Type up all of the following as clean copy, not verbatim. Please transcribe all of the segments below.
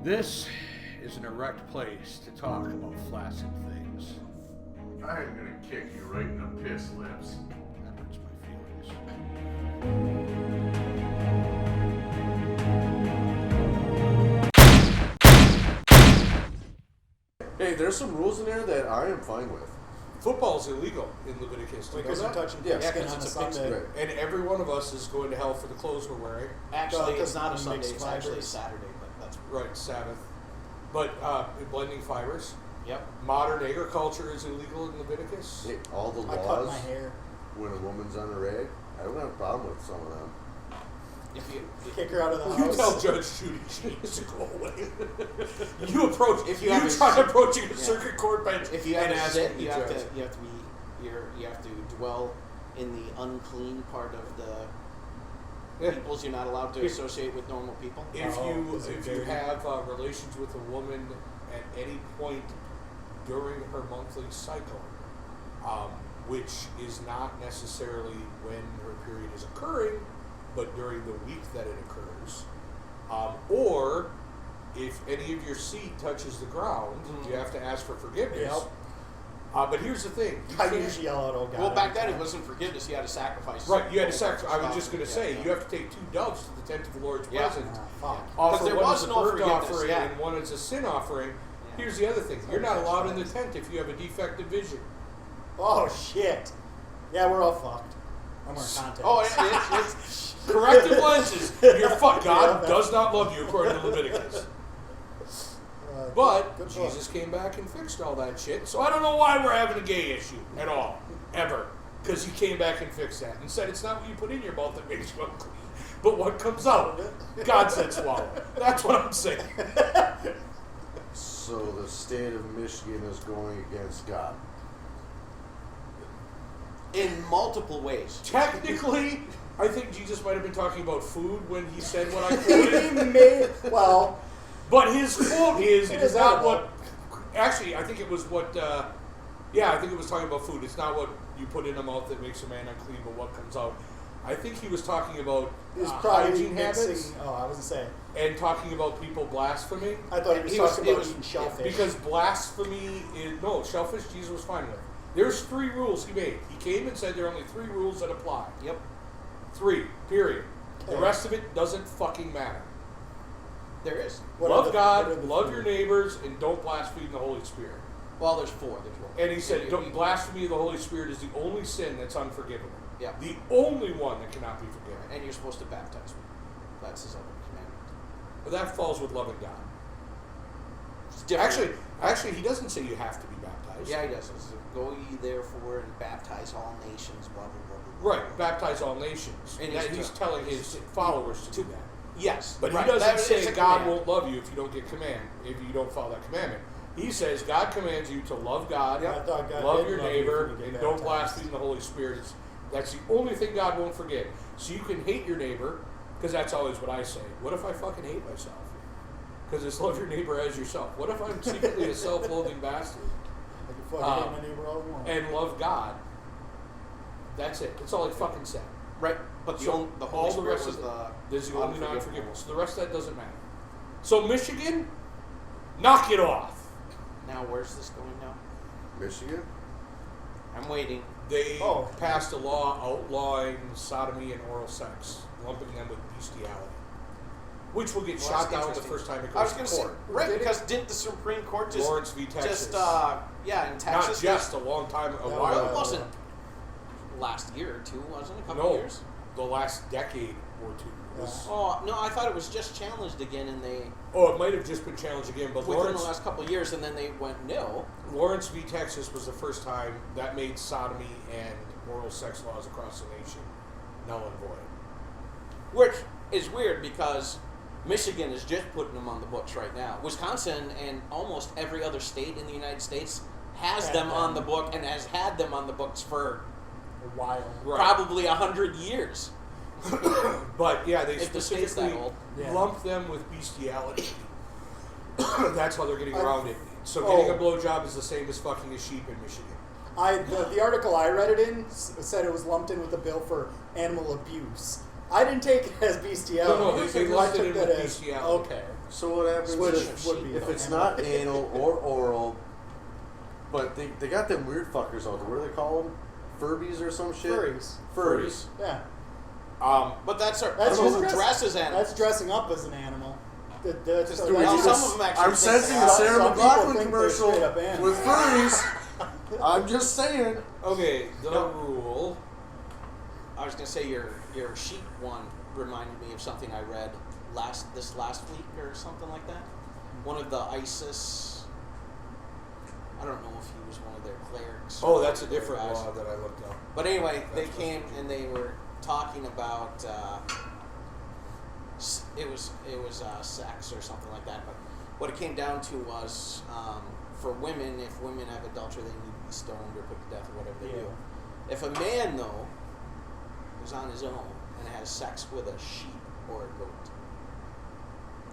This is an erect place to talk about flaccid things. I am gonna kick you right in the piss lips. That hurts my feelings. Hey, there's some rules in there that I am fine with. Football's illegal in Leviticus. Do you know Because you're that? touching Yeah, pigskin because on a it's a pig Sunday. Right. And every one of us is going to hell for the clothes we're wearing. Actually, it's because not a mixed Sunday, it's actually fibers. Saturday, but that's Right, Sabbath. But blending fibers. Yep. Modern agriculture is illegal in Leviticus. Hey, all the I cut laws my hair. when a woman's on a rag, I don't have a problem with some of them. If you Kick her out of the You tell house. Judge Judy she needs to go away. You approach. If you you have a try sit- approaching a yeah. circuit court bench if you have and to ask sit, the you have judge. to you have to dwell in the unclean part of the Yeah. peoples you're not allowed to Here. associate with normal people. If Oh, you is it if you dirty? have relations with a woman at any point during her monthly cycle, which is not necessarily when her period is occurring, but during the week that it occurs, or if any of your seed touches the ground, you have to ask for forgiveness. Yep. But here's the thing: you I can't- usually yell out, "Oh God!" Well, back every then it time. wasn't forgiveness; you had to sacrifice. Right, you had to stuff. sacrifice. I was just going to Yeah, say, yeah. you have to take 2 doves to the tent of the Lord's Yeah. presence. Fuck. Offer there one was as a no burnt forgiveness, offering yeah. and one as a sin offering. Yeah. Here's the other thing: you're not allowed in the tent if you have a defective vision. Oh shit! Yeah, we're all fucked. I'm wearing contacts. Oh, it's Corrective lenses. You're fucked. God Yeah. does not love you according to Leviticus. But Jesus came back and fixed all that shit. So I don't know why we're having a gay issue at all, ever. Because he came back and fixed that and said it's not what you put in your mouth that makes you unclean, but what comes out. God said swallow. That's what I'm saying. So the state of Michigan is going against God. in multiple ways. Technically, I think Jesus might have been talking about food when he said what I quoted. He made, well, But his quote is, It it is is not edible. what. Actually, I think it was what. I think it was talking about food. It's not what you put in the mouth that makes a man unclean, but what comes out. I think he was talking about he was probably hygiene mixing. habits Oh, I wasn't saying. and talking about people blaspheming. I thought he was He was- talking it about was- eating shellfish. Because blasphemy is no shellfish. Jesus was fine with. There's 3 rules he made. He came and said there are only 3 rules that apply. Yep. 3. Period. The Okay. rest of it doesn't fucking matter. There is. What are Love the- God, what are the love 3? your neighbors, and don't blaspheme the Holy Spirit. Well, there's 4. There's 1. And he said, blasphemy of the Holy Spirit is the only sin that's unforgivable. Yeah. The only one that cannot be forgiven. And you're supposed to baptize me. That's his other commandment. But that falls with loving God. It's different. Actually, he doesn't say you have to be baptized. Yeah, he does. It says, go ye therefore and baptize all nations, blah, blah, blah, blah, blah. Right, baptize all nations. And And he's telling his followers to do that. Yes. But right. he doesn't That is say a God command. won't love you if you don't get if you don't follow that commandment. He says God commands you to love God, Yeah, I thought God love did your love you neighbor, if you get and don't baptized. blaspheme the Holy Spirit. That's the only thing God won't forgive. So you can hate your neighbor, because that's always what I say. What if I fucking hate myself? Because it's love your neighbor as yourself. What if I'm secretly a self-loathing bastard I can fucking hate my neighbor all I want. and love God? That's it. That's all he fucking said. Right. But the, So the all Holy the Spirit rest was of the This is the only unforgivable. non-forgivable. So the rest of that doesn't matter. So Michigan, knock it off. Now, where's this going now? Michigan? I'm waiting. They Oh. passed a law outlawing sodomy and oral sex, lumping them with bestiality, which will get Well, shot that's down the interesting. first time it I was goes going to to say, court. right, Did it? because didn't the Supreme Court just, Lawrence v. Texas. in Texas. Not just a long time, a No, while Well, ago. it wasn't last year or 2, wasn't it? A couple No, years? the last decade or 2. Was, Oh, no, I thought it was just challenged again, and they oh, it might have just been challenged again, but within the Lawrence, last couple of years, and then they went no. Lawrence v. Texas was the first time that made sodomy and oral sex laws across the nation null and void. Which is weird because Michigan is just putting them on the books right now. Wisconsin and almost every other state in the United States has Had them on the them. book and has had them on the books for A while. Right. probably 100 years. But yeah, they If the state's specifically that old. Yeah. lump them with bestiality. That's how they're getting around it. So Oh. getting a blowjob is the same as fucking a sheep in Michigan. The article I read it in said it was lumped in with the bill for animal abuse. I didn't take it as bestiality. No, they I lumped it took in that with as- bestiality. Okay. So what happens Which if, would be if it's animal. not anal or oral, but they got them weird fuckers out there. What do they call them? Furbies or some shit? Furries. Yeah. But that's That's who just dresses animals. That's dressing up as an animal. That's Some of them actually I'm think sensing they a are. Sarah Some people McLachlan think they're commercial straight up animals. with furries. I'm just saying. Okay, the No. rule. I was gonna say your sheep one reminded me of something I read last week or something like that. One of the ISIS. I don't know if he was one of their clerics. Oh, or that's a their different guys. law that I looked up. But anyway, they That's came what's- and they were talking about it was sex or something like that. But what it came down to was for women, if women have adultery, they need to be stoned or put to death or whatever they do. If a man though is on his own and has sex with a sheep or a goat,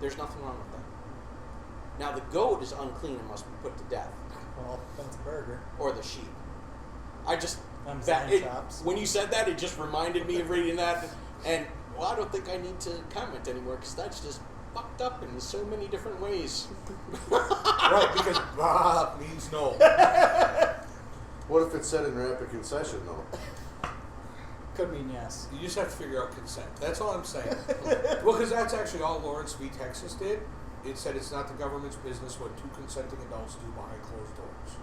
there's nothing wrong with that. Now the goat is unclean and must be put to death, Well, that's a burger. or the sheep. I just Them that lamb it, chops. when you said that, it just reminded me of reading that, and well, I don't think I need to comment anymore because that's just fucked up in so many different ways. Right, because bah means no. What if it's said in rapid concession though? Could mean yes. You just have to figure out consent. That's all I'm saying. Well, because that's actually all Lawrence v. Texas did. It said it's not the government's business what two consenting adults do behind closed doors.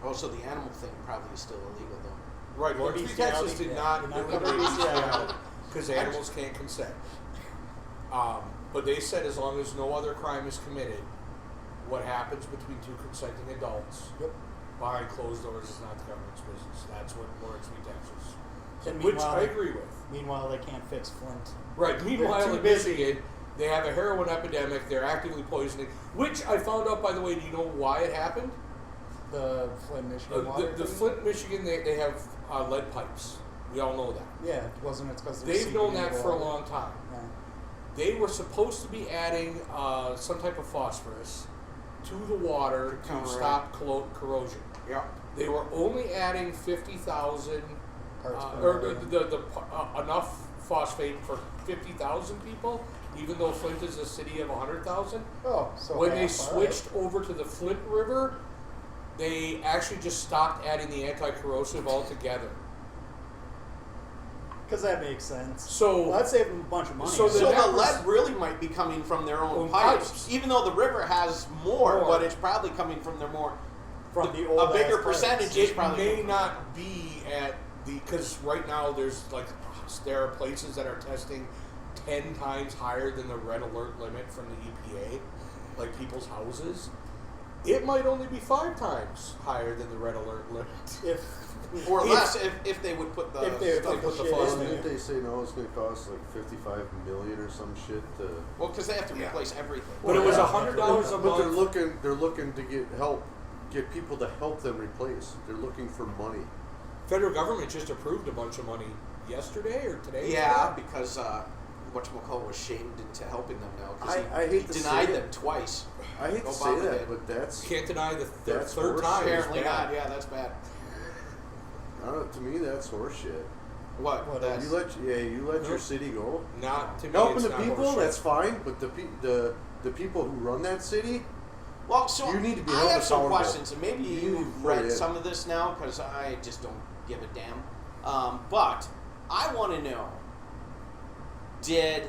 Oh, so the animal thing probably is still illegal though. Right, Lawrence v. Texas bestiality, did yeah. not Did not eliminate cover bestiality. bestiality because animals can't consent. But they said as long as no other crime is committed, what happens between two consenting adults Yep. behind closed doors is not the government's business. That's what Lawrence v. Texas. And Which meanwhile- I agree with. Meanwhile, they can't fix Flint. Right. Meanwhile, too in busy. Michigan, they have a heroin epidemic. They're actively poisoning, which I found out, by the way. Do you know why it happened? The Flint, Michigan water. The thing? Flint, Michigan, they have lead pipes. We all know that. Yeah, wasn't it because They've known that for a long time. Yeah. They were supposed to be adding some type of phosphorus to the water to Correct. stop corrosion. Yeah. They were only adding 50,000 Parts per or million. enough phosphate for 50,000 people, even though Flint is a city of 100,000. Oh, so When they half, all right. switched over to the Flint River, they actually just stopped adding the anti-corrosive altogether. Because that makes sense. So Well, that saved them a bunch of money. So So the the numbers- lead really might be coming from their own Own pipes, pipes. even though the river has more, More. but it's probably coming from their more. from the a old bigger ass percentage pipes. is it probably may not be at the because right now there are places that are testing 10 times higher than the red alert limit from the EPA, like people's houses. It might only be 5 times higher than the red alert limit. If or If- less if they would put the if they stuff put with the the shit fuzz in in there. Didn't they say no? It's going to cost like $55 million or some shit to. well, because they have to replace everything. But it was yeah. $100 a But they're month. looking to get help, get people to help them replace. They're looking for money. Federal government just approved a bunch of money yesterday or today. Yeah, because whatchamacallit was shamed into helping them now because I hate he to denied say them it. twice. I hate to say Obama that, did. but that's Can't deny the That's third horseshit. time. is Apparently bad. not. Yeah, that's bad. I don't know, to me that's horseshit. What That's, You let your Nope. city go. Not to me. Helping it's the not people, horseshit. that's fine, but the people who run that city, well, so You need to be I held have some accountable. questions, and maybe You need you've to be read put in. some of this now because I just don't give a damn. But I want to know: did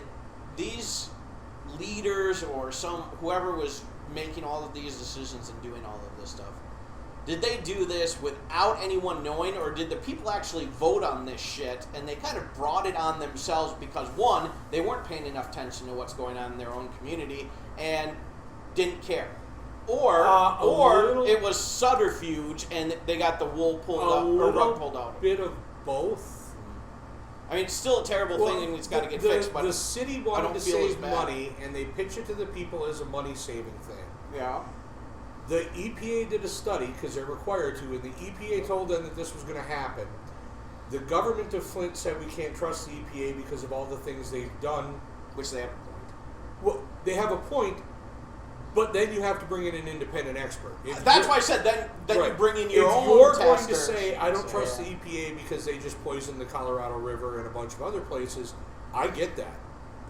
these leaders or whoever was making all of these decisions and doing all of this stuff, did they do this without anyone knowing, or did the people actually vote on this shit and they kind of brought it on themselves because one, they weren't paying enough attention to what's going on in their own community and didn't care, or A little- it was subterfuge and they got the wool pulled a up or rug little pulled out. bit of both. I mean, it's still a terrible thing and it's got to get fixed. But the city I wanted don't to feel as save bad. money, and they pitch it to the people as a money-saving thing. yeah, The EPA did a study because they're required to, and the EPA told them that this was going to happen. The government of Flint said we can't trust the EPA because of all the things they've done. which they have a point. Well, they have a point, but then you have to bring in an independent expert. If That's you're- why I said then you Right. bring in your if own you're going to testers. say I don't So, trust yeah. the EPA because they just poisoned the Colorado River and a bunch of other places, I get that.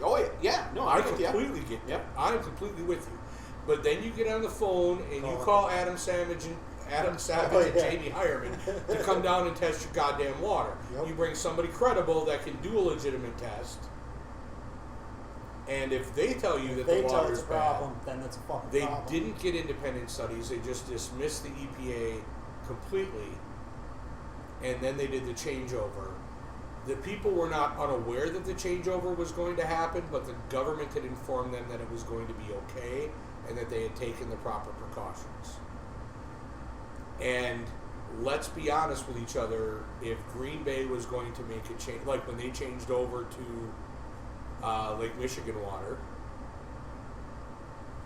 Oh yeah, no, I I'm with you. completely get that. Yep. I'm completely with you. But then you get on the phone and you call Adam Savage and Jamie Hireman to come down and test your goddamn water. Yep. You bring somebody credible that can do a legitimate test. And if they tell you that They the tell water's it's a bad, problem, then it's a fucking they problem. didn't get independent studies. They just dismissed the EPA completely. And then they did the changeover. The people were not unaware that the changeover was going to happen, but the government had informed them that it was going to be okay and that they had taken the proper precautions. And let's be honest with each other, if Green Bay was going to make a change, like when they changed over to Lake Michigan water,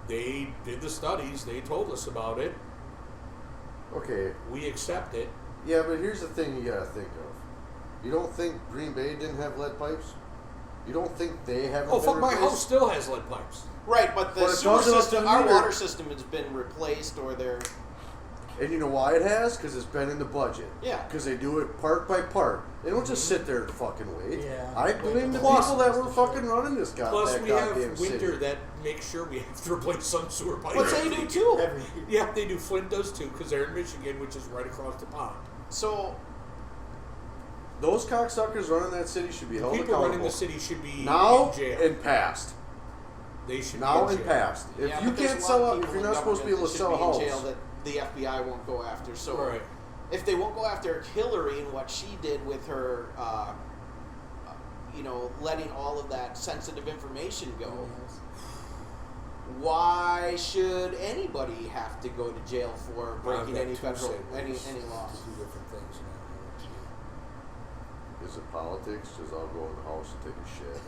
they did the studies, they told us about it, Okay. we accept it. Yeah, but here's the thing you gotta think of. You don't think Green Bay didn't have lead pipes? You don't think they haven't Oh, been fuck, my replaced? house still has lead pipes. Right, but the But it sewer goes up system, the our meter. water system has been replaced, or they're And you know why it has? Because it's been in the budget. Yeah. Because they do it part by part. They don't just sit there and fucking wait. Yeah. I blame the Plus- people that were fucking running this Plus, that we goddamn have winter city. that makes sure we have to replace some sewer pipes. but they do too. Every Yeah, they do. Flint does too, because they're in Michigan, which is right across the pond. So Those cocksuckers running that city should be held People accountable. running the city should be now in jail. and past. They should Now be in and jail. past. If yeah, you but there's can't a lot sell of out, people if you're in not supposed to be able government to that sell a should be in house, jail that the FBI won't go after. So Right. if they won't go after Hillary and what she did with her, letting all of that sensitive information go, why should anybody have to go to jail for breaking got any two federal siblings. any laws? Two different things now. is it politics? Just I'll go in the house and take a shit.